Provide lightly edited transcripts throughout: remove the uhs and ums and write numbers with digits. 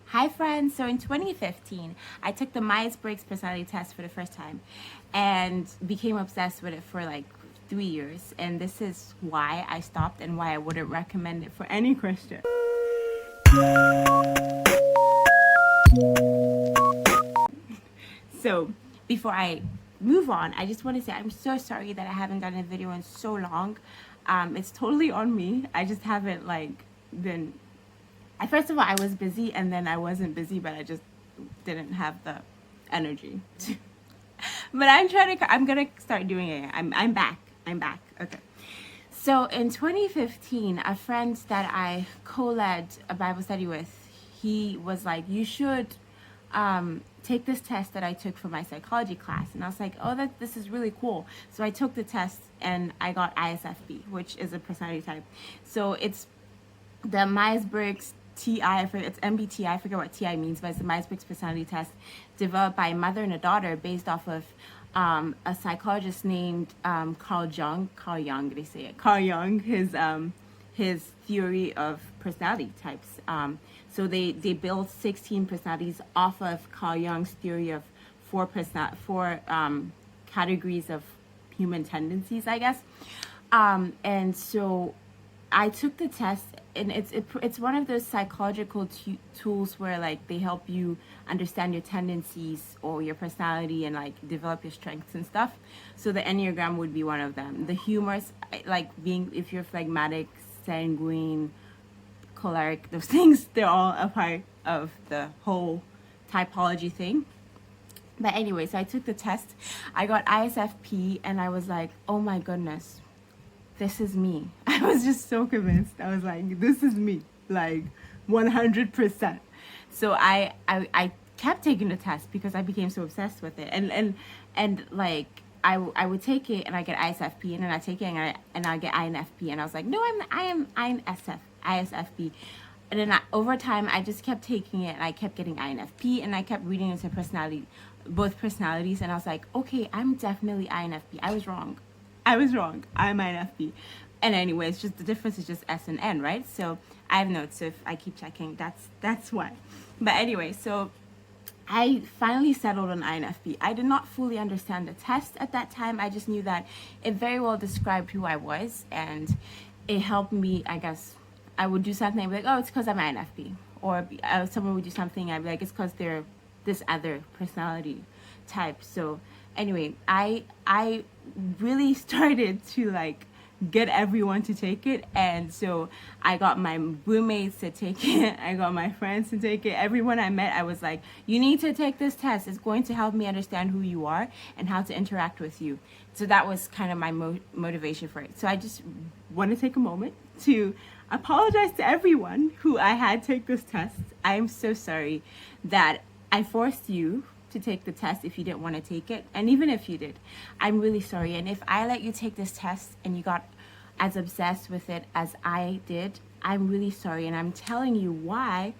Hi friends, so in 2015, I took the Myers-Briggs personality test for the first time and became obsessed with it for like 3 years. And this is why I stopped and why I wouldn't recommend it for any Christian. So before I move on, I just want to say I'm so sorry that I haven't done a video in so long. It's totally on me. I just haven't been first of all, I was busy, and then I wasn't busy, but I just didn't have the energy. But I'm gonna start doing it. I'm back. I'm back. Okay. So in 2015, a friend that I co-led a Bible study with, he was like, "You should take this test that I took for my psychology class." And I was like, "Oh, this is really cool." So I took the test and I got ISFP, which is a personality type. So it's the Myers-Briggs TI, it's MBTI, I forget what TI means, but it's the Myers-Briggs personality test developed by a mother and a daughter based off of a psychologist named Carl Jung, they say it, Carl Jung, his theory of personality types. So they built 16 personalities off of Carl Jung's theory of four categories of human tendencies, I guess. And so I took the test, and it's one of those psychological tools where like they help you understand your tendencies or your personality and like develop your strengths and stuff. So the Enneagram would be one of them. The humors, like being, if you're phlegmatic, sanguine, choleric, those things, they're all a part of the whole typology thing. But anyway, so I took the test. I got ISFP, and I was like, oh my goodness, this is me. I was just so convinced. I was like, this is me, like 100%. So I kept taking the test because I became so obsessed with it. And like I would take it and I get ISFP, and then I take it and I get INFP, and I was like, no, I am ISFP. And then over time, I just kept taking it, and I kept getting INFP, and I kept reading into both personalities, and I was like, okay, I'm definitely INFP. I was wrong. I'm INFP. And anyway, it's just the difference is just S and N, right? So I have notes. So if I keep checking, that's why. But anyway, so I finally settled on INFP. I did not fully understand the test at that time. I just knew that it very well described who I was, and it helped me, I guess. I would do something, I'd be like, oh, it's because I'm INFP. Or someone would do something, I'd be like, it's because they're this other personality type. So anyway, I really started to like get everyone to take it, and so I got my roommates to take it, I got my friends to take it, everyone I met, I was like, you need to take this test. It's going to help me understand who you are and how to interact with you. So that was kind of my motivation for it. So I just want to take a moment to apologize to everyone who I had take this test. I am so sorry that I forced you to take the test if you didn't want to take it. And even if you did, I'm really sorry. And if I let you take this test and you got as obsessed with it as I did, I'm really sorry. And I'm telling you why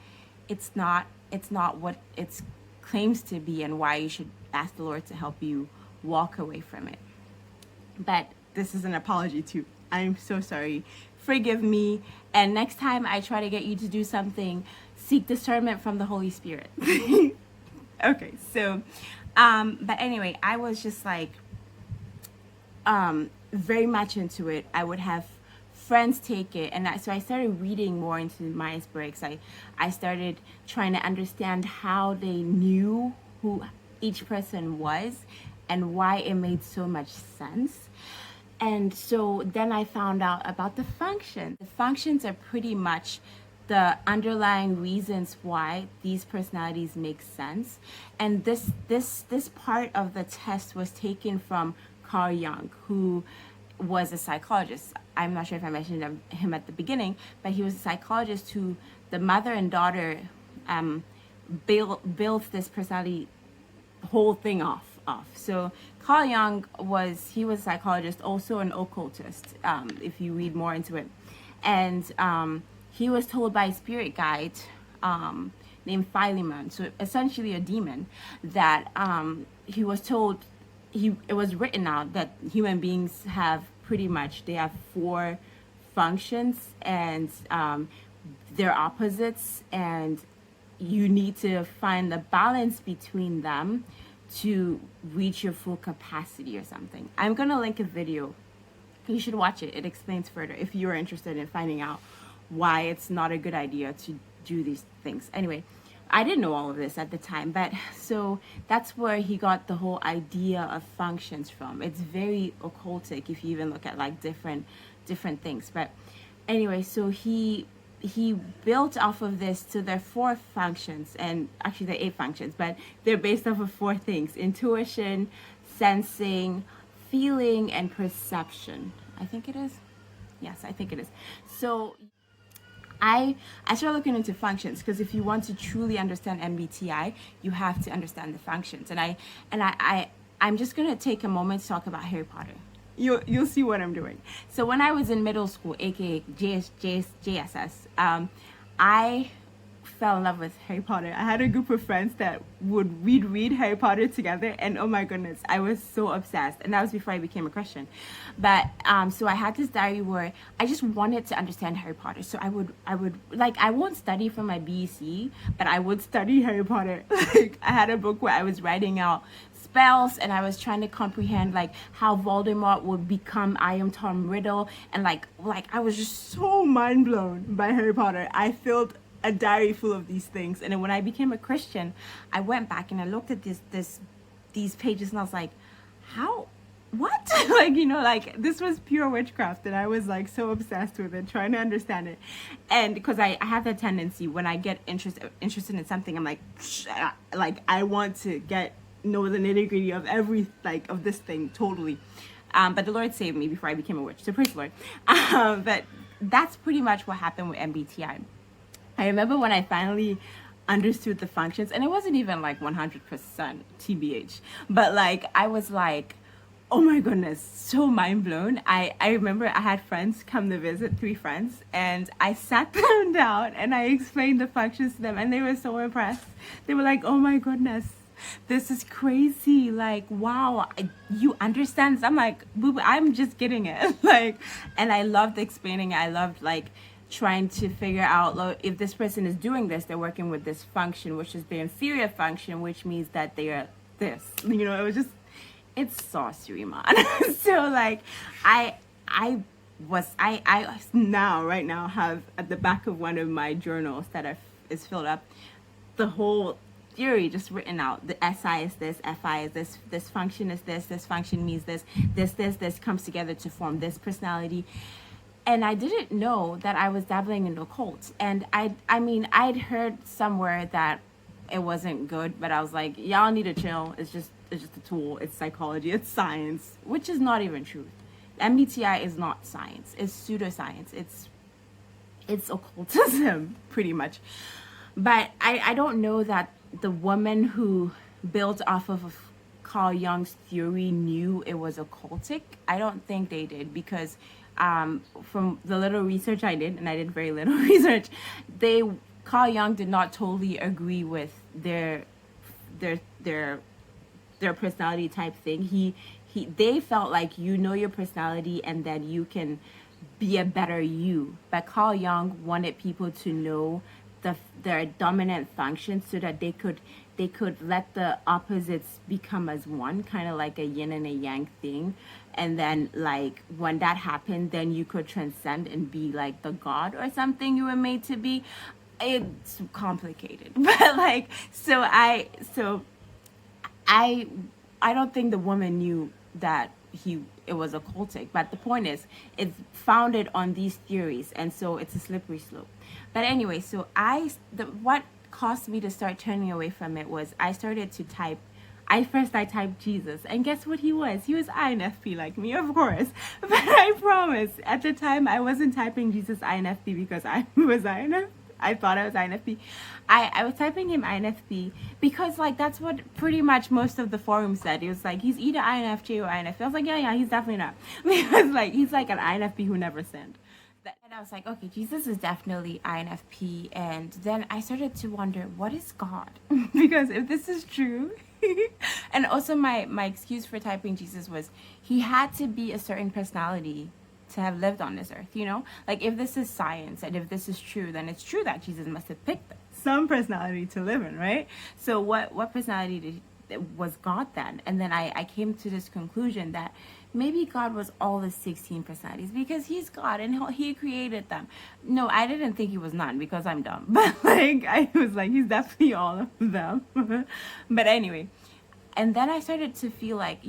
it's not what it claims to be, and why you should ask the Lord to help you walk away from it. But this is an apology too. I'm so sorry. Forgive me. And next time I try to get you to do something, seek discernment from the Holy Spirit. Okay, so, but anyway, I was just like, very much into it. I would have friends take it, and so I started reading more into Myers-Briggs. I started trying to understand how they knew who each person was and why it made so much sense. And so then I found out about the functions. The functions are pretty much the underlying reasons why these personalities make sense. And this part of the test was taken from Carl Jung, who was a psychologist. I'm not sure if I mentioned him at the beginning, but he was a psychologist who the mother and daughter built this personality whole thing off. So Carl Jung was a psychologist, also an occultist, if you read more into it. And he was told by a spirit guide named Philemon, so essentially a demon, that he was told, it was written out that human beings have they have four functions, and they're opposites, and you need to find the balance between them to reach your full capacity or something. I'm gonna link a video. You should watch it. It explains further if you're interested in finding out why it's not a good idea to do these things. Anyway, I didn't know all of this at the time, but so that's where he got the whole idea of functions from. It's very occultic if you even look at like different things. But anyway, so he built off of this. So there are 4 functions, and actually there are 8 functions, but they're based off of 4 things: intuition, sensing, feeling, and perception. I think it is. Yes, I think it is. So I started looking into functions, because if you want to truly understand MBTI, you have to understand the functions. And I'm just gonna take a moment to talk about Harry Potter. You'll see what I'm doing. So when I was in middle school, aka JSS, I fell in love with Harry Potter. I had a group of friends that would read Harry Potter together, and oh my goodness, I was so obsessed. And that was before I became a Christian. But so I had this diary where I just wanted to understand Harry Potter. So I would like, I won't study for my BEC, but I would study Harry Potter. Like, I had a book where I was writing out spells, and I was trying to comprehend like how Voldemort would become I Am Tom Riddle, and like I was just so mind blown by Harry Potter. I filled a diary full of these things. And then when I became a Christian, I went back and I looked at these pages, and I was like, how, what? Like, you know, like, this was pure witchcraft, and I was like so obsessed with it, trying to understand it. And because I have that tendency, when I get interested in something, I'm like I want to know the nitty-gritty of every, like, of this thing totally. But the Lord saved me before I became a witch, so praise the Lord. But that's pretty much what happened with MBTI. I remember when I finally understood the functions, and it wasn't even like 100% TBH, but like I was like, oh my goodness, so mind blown. I remember I had friends come to visit, 3 friends, and I sat them down and I explained the functions to them, and they were so impressed. They were like, oh my goodness, this is crazy. Like, wow, you understand. I'm like, boo, I'm just getting it. Like, and I loved explaining it. I loved like trying to figure out if this person is doing this, they're working with this function, which is the inferior function, which means that they are this. You know, it was just, it's sorcery, man. So like I now right now have at the back of one of my journals that is filled up the whole theory just written out. The SI is this, FI is this function is this function means this comes together to form this personality. And I didn't know that I was dabbling in occults. And I mean, I'd heard somewhere that it wasn't good, but I was like, y'all need to chill. It's just a tool. It's psychology. It's science, which is not even true. MBTI is not science. It's pseudoscience. It's occultism, pretty much. But I don't know that the woman who built off of Carl Jung's theory knew it was occultic. I don't think they did, because from the little research I did, and I did very little research, Carl Jung did not totally agree with their personality type thing. They felt like you know your personality and that you can be a better you. But Carl Jung wanted people to know their dominant function so that they could let the opposites become as one, kind of like a yin and a yang thing. And then like when that happened, then you could transcend and be like the god or something you were made to be. It's complicated. But like I don't think the woman knew that it was occultic, but the point is it's founded on these theories, and so it's a slippery slope. But anyway, so what caused me to start turning away from it was I started to type. I typed Jesus, and guess what he was? He was INFP like me, of course. But I promise, at the time I wasn't typing Jesus INFP because I was INFP. I thought I was INFP. I was typing him INFP because like that's what pretty much most of the forum said. It was like he's either INFJ or INFP. I was like, yeah, he's definitely not. Because like he's like an INFP who never sinned. And I was like, okay, Jesus is definitely INFP. And then I started to wonder, what is God? Because if this is true, and also my excuse for typing Jesus was he had to be a certain personality to have lived on this earth, you know? Like if this is science and if this is true, then it's true that Jesus must have picked this. some personality to live in, right? So what personality was God then? And then I came to this conclusion that maybe God was all the 16 personalities, because he's God and he created them. No, I didn't think he was none, because I'm dumb. But like, I was like, he's definitely all of them. But anyway, and then I started to feel like,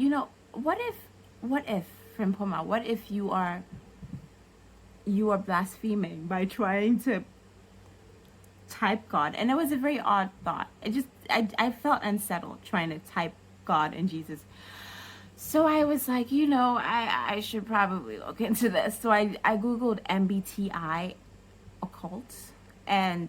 what if, Frimpoma, what if you are blaspheming by trying to type God? And it was a very odd thought. I felt unsettled trying to type God and Jesus. So I was like, I should probably look into this. So I Googled MBTI occult, and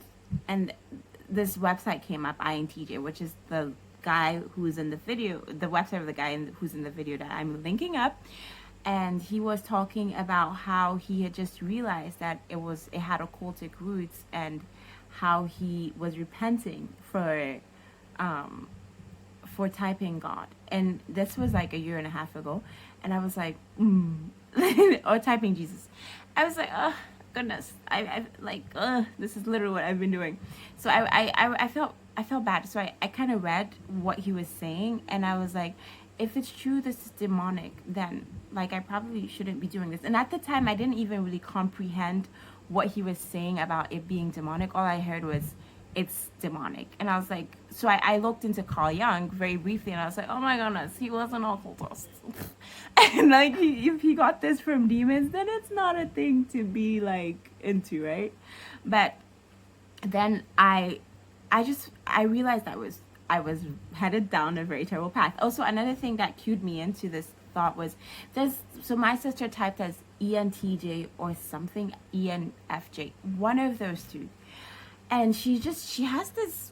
this website came up, INTJ, which is the guy who's in the video, the website of the guy who's in the video that I'm linking up. And he was talking about how he had just realized that it had occultic roots, and how he was repenting for typing God. And this was like a year and a half ago. And I was like, or typing Jesus. I was like, oh goodness, I like, this is literally what I've been doing. So I felt bad. So I kind of read what he was saying, and I was like, if it's true this is demonic, then like I probably shouldn't be doing this. And at the time I didn't even really comprehend what he was saying about it being demonic. All I heard was it's demonic. And I was like, so I looked into Carl Jung very briefly, and I was like, oh my goodness, he was an occultist. And like, if he got this from demons, then it's not a thing to be like into, right? But then I realized I was headed down a very terrible path. Also, another thing that cued me into this thought was so my sister typed as ENTJ or something, ENFJ, one of those two. And she has this,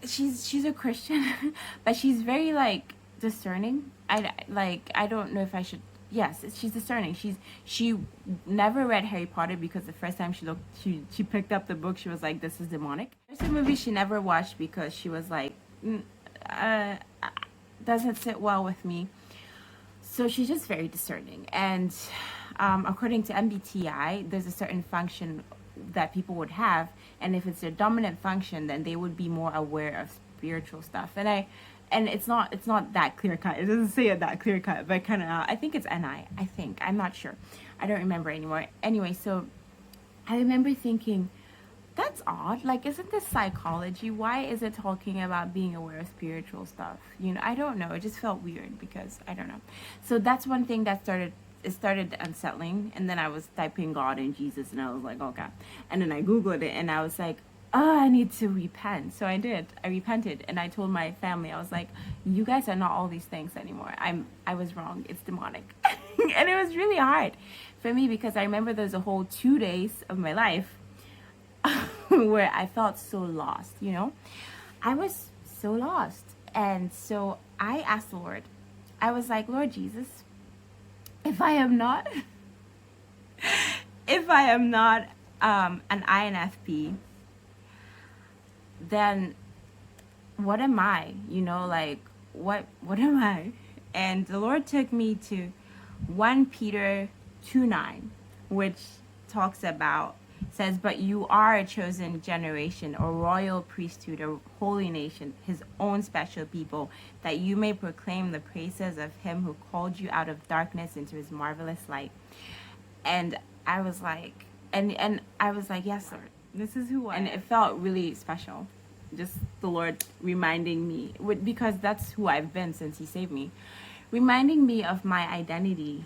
she's a Christian, but she's very like discerning. I don't know if I should, yes, she's discerning. She never read Harry Potter, because the first time she picked up the book, she was like, this is demonic. There's a movie she never watched because she was like, doesn't sit well with me. So she's just very discerning. And according to MBTI, there's a certain function that people would have, and if it's their dominant function, then they would be more aware of spiritual stuff. And it's not that clear cut. It doesn't say it that clear cut, but kind of, I think it's NI. I think, I'm not sure. I don't remember anymore. Anyway, so I remember thinking, that's odd. Like, isn't this psychology? Why is it talking about being aware of spiritual stuff? I don't know. It just felt weird, because I don't know. So that's one thing that started unsettling. And then I was typing God and Jesus, and I was like, okay. And then I Googled it, and I was like, oh, I need to repent. So I did. I repented, and I told my family, I was like, you guys are not all these things anymore. I was wrong. It's demonic. And it was really hard for me, because I remember there's a whole 2 days of my life where I felt so lost, I was so lost. And so I asked the Lord, I was like, Lord Jesus, if I am not an INFP, then what am I? Like, what am I? And the Lord took me to 1 Peter 2:9, which says, but you are a chosen generation, a royal priesthood, a holy nation, his own special people, that you may proclaim the praises of him who called you out of darkness into his marvelous light. And I was like, and I was like, yes, Lord, this is who I am. And it felt really special. Just the Lord reminding me, because that's who I've been since he saved me, reminding me of my identity,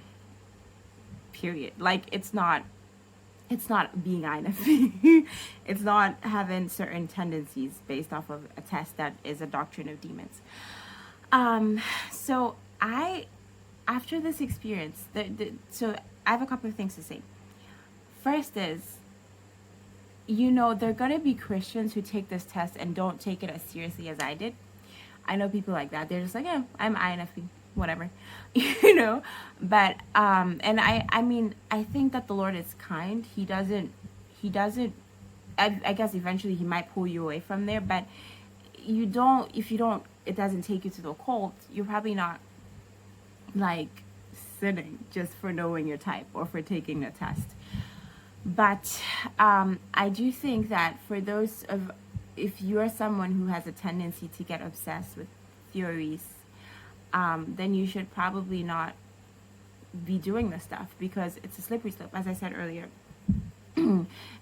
period. Like, it's not being INFP. It's not having certain tendencies based off of a test that is a doctrine of demons. So after this experience, so I have a couple of things to say. First is, there are going to be Christians who take this test and don't take it as seriously as I did. I know people like that. They're just like, yeah, I'm INFP, whatever, but and I think that the Lord is kind. He doesn't I guess eventually he might pull you away from there, but if you don't, it doesn't take you to the occult, you're probably not like sinning just for knowing your type or for taking a test. But I do think that for those of if you're someone who has a tendency to get obsessed with theories, then you should probably not be doing this stuff, because it's a slippery slope, as I said earlier.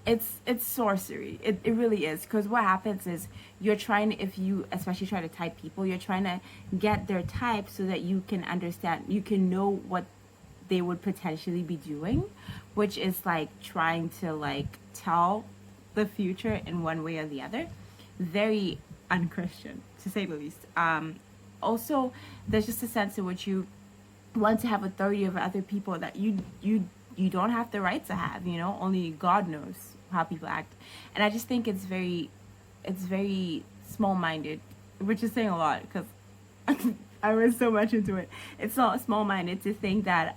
It's sorcery. It really is, because what happens is you're trying, if you especially try to type people, you're trying to get their type so that you can understand, you can know what they would potentially be doing, which is like trying to like tell the future in one way or the other. Very unchristian, to say the least. Also, there's just a sense in which you want to have authority over other people that you don't have the right to have. You know, only God knows how people act, and I just think it's very small-minded, which is saying a lot, because I was so much into it. It's not small-minded to think that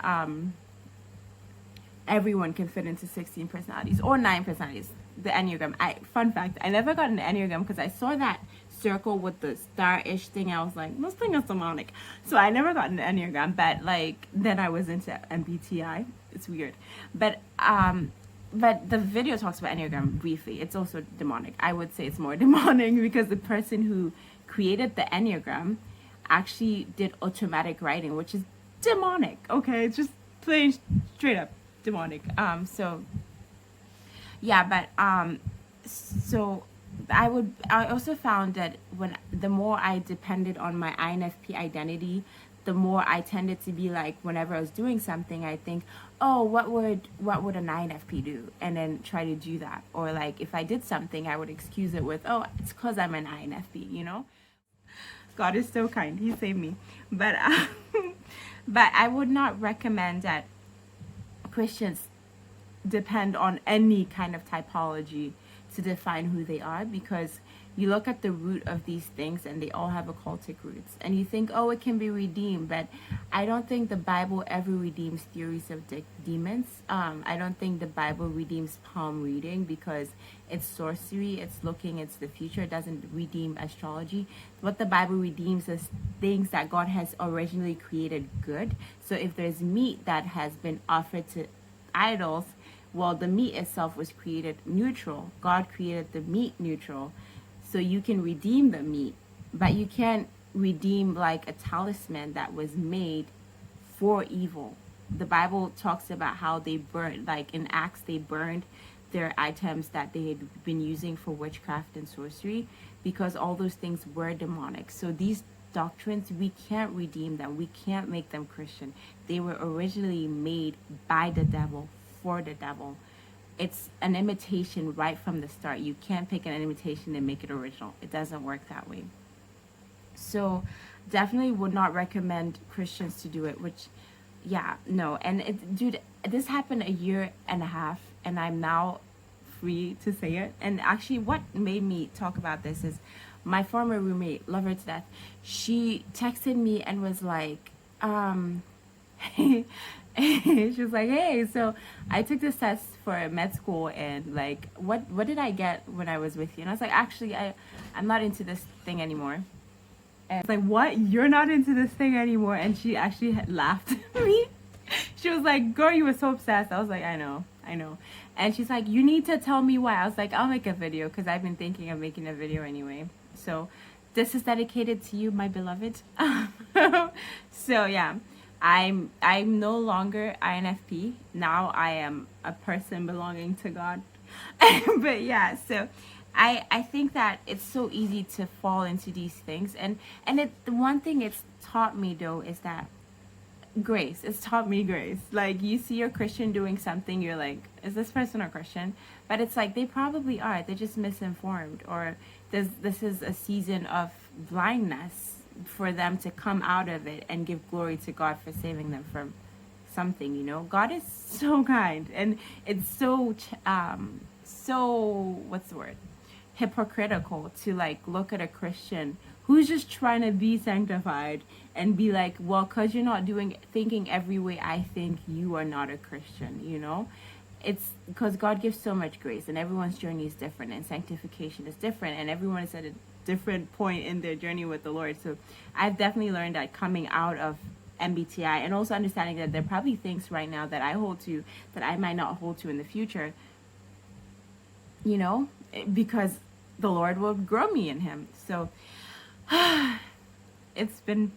everyone can fit into 16 personalities or 9 personalities. The Enneagram. Fun fact, I never got an Enneagram because I saw that circle with the star-ish thing. I was like, this thing is demonic. So I never got an Enneagram, but like then I was into MBTI. It's weird. But the video talks about Enneagram briefly. It's also demonic. I would say it's more demonic because the person who created the Enneagram actually did automatic writing, which is demonic. Okay, it's just plain straight up demonic. So yeah, but so I also found that the more I depended on my INFP identity, the more I tended to be like, whenever I was doing something, I think, oh, what would an INFP do, and then try to do that. Or like if I did something, I would excuse it with, oh, it's because I'm an INFP, you know. God is so kind, he saved me. But but I would not recommend that Christians depend on any kind of typology to define who they are, because you look at the root of these things and they all have occultic roots, and you think, oh, it can be redeemed. But I don't think the Bible ever redeems theories of demons. I don't think the Bible redeems palm reading, because it's sorcery, it's looking into the future. It doesn't redeem astrology. What the Bible redeems is things that God has originally created good. So if there's meat that has been offered to idols, well, the meat itself was created neutral. God created the meat neutral. So you can redeem the meat, but you can't redeem like a talisman that was made for evil. The Bible talks about how they burned, like in Acts, they burned their items that they had been using for witchcraft and sorcery, because all those things were demonic. So these doctrines, we can't redeem them. We can't make them Christian. They were originally made by the devil, for the devil. It's an imitation right from the start. You can't pick an imitation and make it original. It doesn't work that way. So definitely would not recommend Christians to do it, which, yeah, no. And dude, this happened a year and a half, and I'm now free to say it. And actually what made me talk about this is my former roommate, love her to death, she texted me and was like, she was like, hey, so I took this test for med school, and like, what did I get when I was with you? And I was like, actually, I'm not into this thing anymore. And it's like, what? You're not into this thing anymore? And she actually had laughed at me. She was like, girl, you were so obsessed. I was like, I know. And she's like, you need to tell me why. I was like, I'll make a video, because I've been thinking of making a video anyway. So this is dedicated to you, my beloved. So yeah. I'm no longer INFP. Now I am a person belonging to God. But yeah, so I think that it's so easy to fall into these things, and the one thing it's taught me though is that grace. It's taught me grace. Like, you see a Christian doing something, you're like, is this person a Christian? But it's like, they probably are. They're just misinformed, or this is a season of blindness for them to come out of it and give glory to God for saving them from something, you know. God is so kind, and it's so what's the word, hypocritical to like look at a Christian who's just trying to be sanctified and be like, well, because you're not thinking every way I think, you are not a Christian, you know. It's because God gives so much grace, and everyone's journey is different, and sanctification is different, and everyone is at a different point in their journey with the Lord. So I've definitely learned that coming out of MBTI, and also understanding that there are probably things right now that I hold to that I might not hold to in the future, you know, because the Lord will grow me in him. So it's been,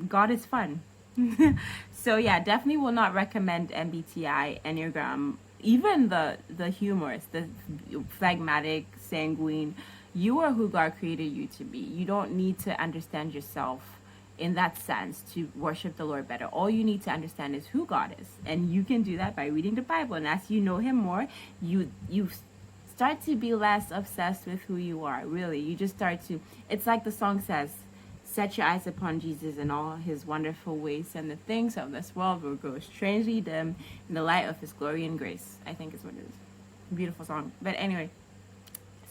God is fun. So yeah, definitely will not recommend MBTI, Enneagram, even the humorous, the phlegmatic, sanguine. You are who God created you to be. You don't need to understand yourself in that sense to worship the Lord better. All you need to understand is who God is, and you can do that by reading the Bible. And as you know him more, you start to be less obsessed with who you are. Really, you just start to, it's like the song says, set your eyes upon Jesus and all his wonderful ways, and the things of this world will grow strangely dim in the light of his glory and grace, I think is what it is. Beautiful song. But anyway,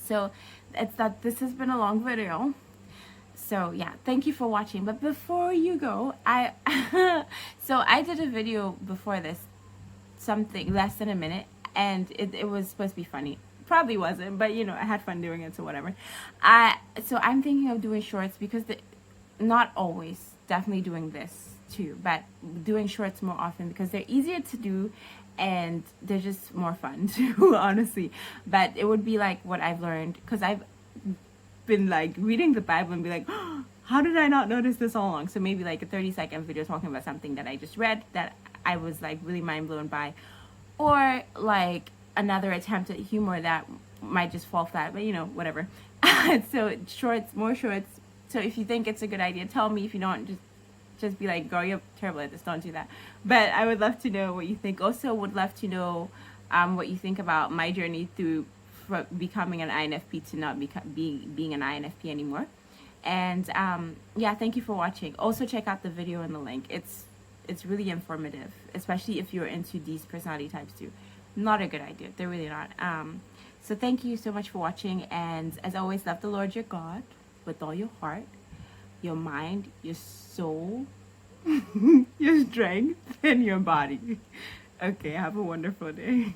so it's that this has been a long video. So yeah, thank you for watching. But before you go, so I did a video before this, something less than a minute, and it was supposed to be funny. Probably wasn't, but you know, I had fun doing it, so whatever. So I'm thinking of doing shorts because not always, definitely doing this too, but doing shorts more often because they're easier to do and they're just more fun too, honestly. But it would be like what I've learned, because I've been like reading the Bible and be like, oh, how did I not notice this all along? So maybe like a 30-second video talking about something that I just read that I was like really mind blown by, or like another attempt at humor that might just fall flat, but you know, whatever. So shorts, more shorts. So if you think it's a good idea, tell me. If you don't, just be like, girl, you're terrible at this, don't do that. But I would love to know what you think. Also would love to know what you think about my journey through becoming an INFP to not being an INFP anymore. And yeah, thank you for watching. Also check out the video in the link. It's really informative, especially if you're into these personality types too. Not a good idea. They're really not. So thank you so much for watching. And as always, love the Lord your God with all your heart, your mind, your soul, your strength, and your body. Okay, have a wonderful day.